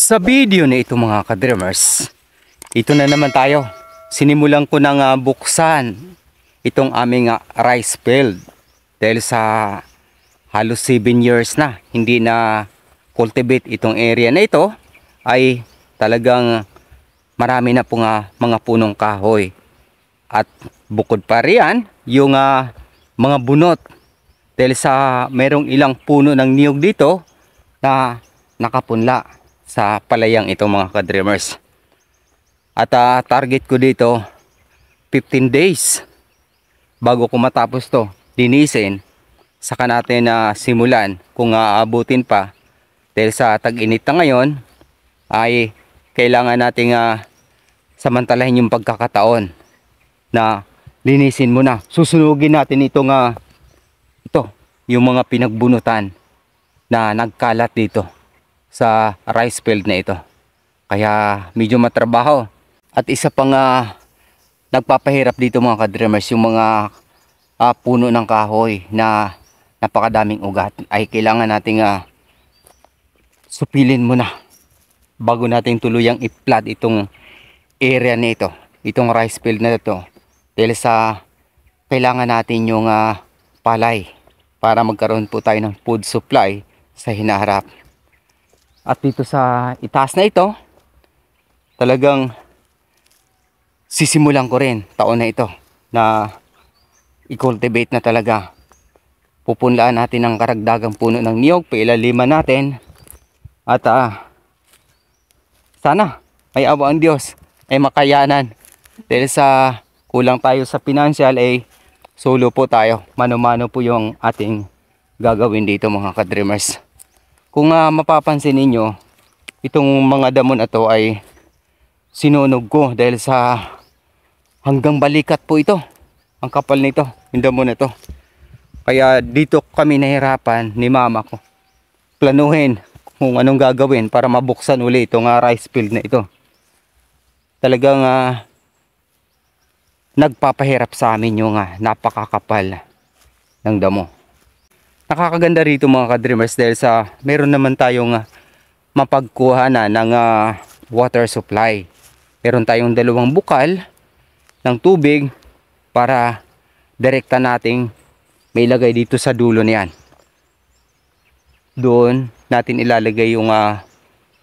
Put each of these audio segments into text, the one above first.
Sa video na ito mga ka-dreamers, ito na naman tayo. Sinimulan ko nang buksan itong aming rice field. Dahil sa halos 7 years na hindi na cultivate itong area na ito, ay talagang marami na po mga punong kahoy. At bukod pa riyan, yung mga bunot. Dahil sa merong ilang puno ng niyog dito na nakapunla sa palayang ito mga ka-dreamers. At target ko dito 15 days bago ko matapos to linisin. Saka natin simulan kung aabutin pa. Dahil sa tag-init na ngayon ay kailangan nating samantalahin yung pagkakataon na linisin muna. Susunugin natin itong yung mga pinagbunutan na nagkalat dito sa rice field na ito. Kaya medyo matrabaho. At isa pang nagpapahirap dito mga ka-dreamers, yung mga puno ng kahoy na napakadaming ugat ay kailangan nating supilin muna bago natin tuluyang i-plant itong area na ito, itong rice field na ito. Dahil sa kailangan natin yung palay para magkaroon po tayo ng food supply sa hinaharap. At dito sa itaas na ito, talagang sisimulan ko rin taon na ito na i-cultivate na talaga. Pupunlaan natin ang karagdagang puno ng niyog, pailaliman natin. At sana may awa ang Diyos ay makayanan. Dahil sa kulang tayo sa financial ay solo po tayo. Mano-mano po yung ating gagawin dito mga ka-dreamers. Kung mapapansin ninyo, itong mga damo na to ay sinunog ko dahil sa hanggang balikat po ito. Ang kapal nito, yung damo na to. Kaya dito kami nahirapan ni mama ko planuhin kung anong gagawin para mabuksan uli itong rice field na ito. Talagang nagpapahirap sa amin yung napakakapal ng damo. Nakakaganda rito mga ka-dreamers dahil sa meron naman tayong mapagkuha na ng water supply. Meron tayong 2 bukal ng tubig para direkta nating may ilagay dito sa dulo niyan. Doon natin ilalagay yung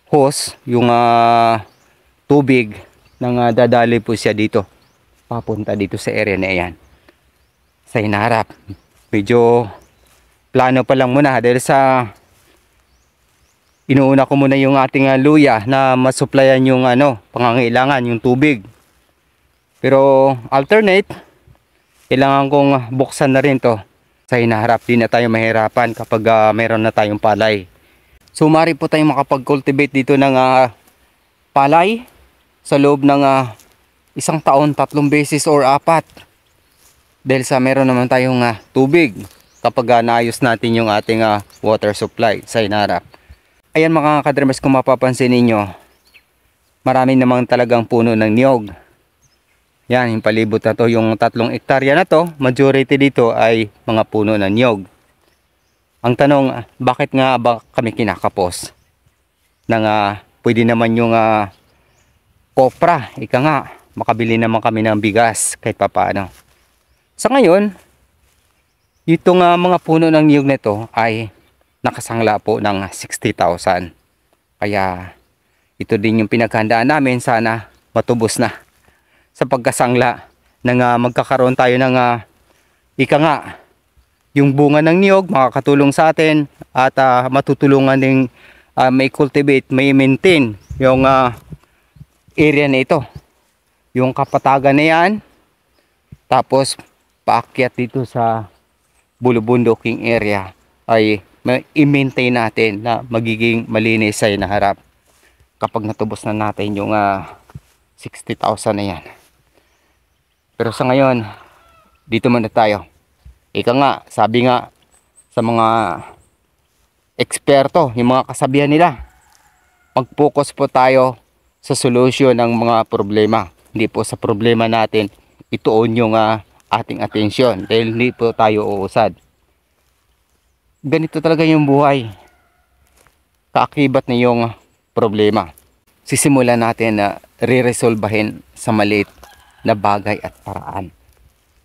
hose, yung tubig nang dadali po siya dito. Papunta dito sa area na yan. Sa hinaharap. Medyo plano pa lang muna dahil sa inuuna ko muna yung ating luya na masupplyan yung pangangailangan, yung tubig. Pero alternate, kailangan kong buksan na rin to. Sa hinaharap din na tayo mahirapan kapag meron na tayong palay. So mari po tayong makapag-cultivate dito ng palay sa loob ng isang taon, 3 beses or 4. Dahil sa meron naman tayong tubig kapag naayos natin yung ating water supply sa hinaharap. Ayan mga ka-dreamers, kung mapapansin ninyo, marami namang talagang puno ng niyog. Yan, yung palibot na to, yung 3 hektarya na to, majority dito ay mga puno ng niyog. Ang tanong, bakit nga ba kami kinakapos? Pwede naman yung kopra, ika nga, makabili naman kami ng bigas kahit papaano. Sa ngayon, itong mga puno ng niyog na ito ay nakasangla po ng 60,000. Kaya ito din yung pinaghandaan namin, sana matubos na sa pagkasangla nang magkakaroon tayo ng ika nga, yung bunga ng niyog makakatulong sa atin at matutulungan din may cultivate, may maintain yung area na ito, yung kapatagan na yan, tapos paakyat dito sa bulubunduking area ay i-maintain natin na magiging malinis sa hinaharap kapag natubos na natin yung 60,000 na yan. Pero sa ngayon, dito muna tayo. Ika nga, sabi nga sa mga eksperto, yung mga kasabihan nila, mag-focus po tayo sa solusyon ng mga problema. Hindi po sa problema natin ituon yung ating atensyon dahil hindi po tayo uusad. Ganito talaga yung buhay. Kaakibat na yung problema. Sisimulan natin na re-resolbahin sa maliit na bagay at paraan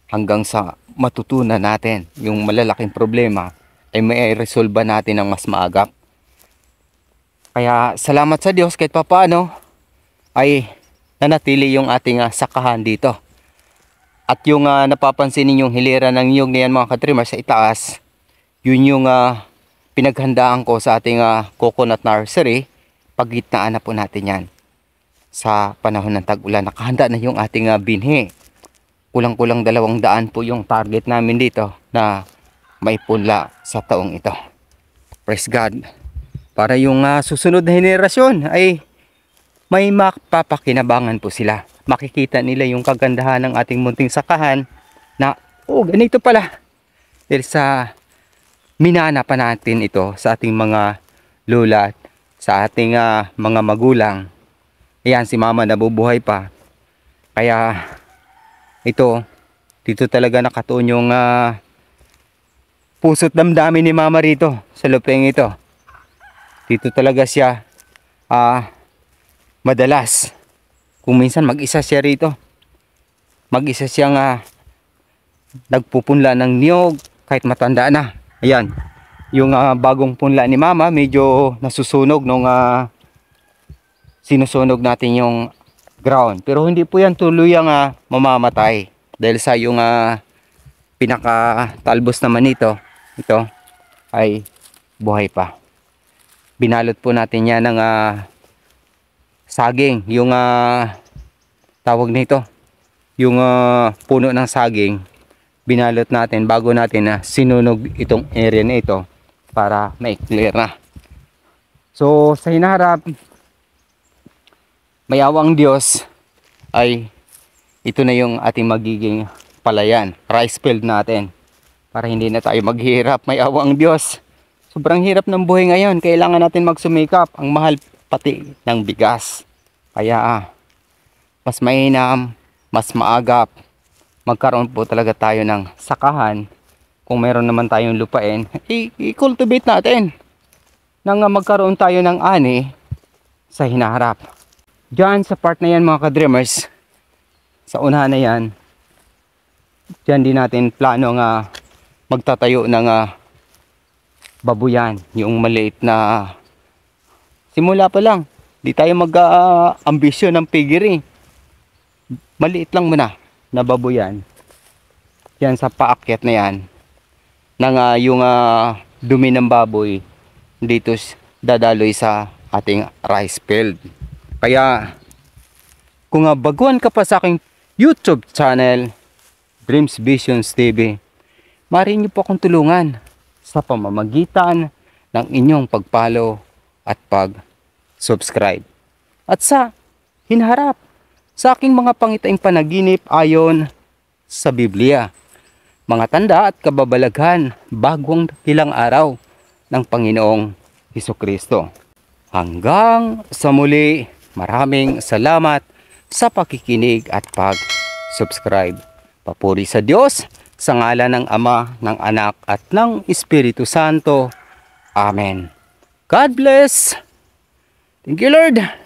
hanggang sa matutunan natin yung malalaking problema ay may resolba natin ng mas maagap. Kaya salamat sa Diyos kahit papaano ay nanatili yung ating sakahan dito. At yung napapansin ninyong hilera ng niyog na yan mga ka-dreamers sa itaas, yun yung pinaghandaan ko sa ating coconut nursery. Paggitnaan na po natin yan. Sa panahon ng tag-ulan, nakahanda na yung ating binhi. Kulang-kulang 200 po yung target namin dito na may punla sa taong ito. Praise God. Para yung susunod na henerasyon ay may mapapakinabangan po sila. Makikita nila yung kagandahan ng ating munting sakahan na, oh, ganito pala. Dahil sa minana pa natin ito sa ating mga lola, sa ating mga magulang. Ayan, si mama nabubuhay pa. Kaya ito, dito talaga nakatuon yung puso't damdamin ni mama rito sa lupeng ito. Dito talaga siya madalas. Kung minsan mag-isa siya rito. Mag-isa siyang nagpupunla ng niyog kahit matanda na. Ayan, yung bagong punla ni mama medyo nasusunog nung sinusunog natin yung ground. Pero hindi po yan tuluyang mamamatay. Dahil sa yung pinakatalbos naman ito ay buhay pa. Binalot po natin yan ng saging. Yung tawag nito, yung puno ng saging, binalot natin bago natin sinunog itong area na ito para ma-clear na. So sa hinaharap, mayawang Diyos ay ito na yung ating magiging palayan, rice field natin, para hindi na tayo maghirap. Mayawang Diyos, sobrang hirap ng buhay ngayon, kailangan natin magsumikap. Ang mahal pati ng bigas, kaya mas mainam, mas maagap magkaroon po talaga tayo ng sakahan. Kung meron naman tayong lupain, i-cultivate natin nang magkaroon tayo ng ani sa hinaharap. Diyan sa part na yan mga ka-dreamers, sa unahan na yan, diyan din natin plano magtatayo ng babuyan. Yung maliit na simula pa lang, di tayo mag-ambisyon ng piggery. Maliit lang muna na babuyan. Yan sa paakyat na yan, nang yung dumi ng baboy dito dadaloy sa ating rice field. Kaya kung baguhan ka pa sa aking YouTube channel, Dreams Visions TV, maaari niyo po akong tulungan sa pamamagitan ng inyong pag-follow at pag-subscribe. At sa hinaharap sa aking mga pangitaing panaginip ayon sa Biblia, mga tanda at kababalaghan bagong ilang araw ng Panginoong Hesukristo. Hanggang sa muli, maraming salamat sa pakikinig at pag-subscribe. Papuri sa Diyos, sa ngalan ng Ama, ng Anak at ng Espiritu Santo. Amen. God bless. Thank you, Lord.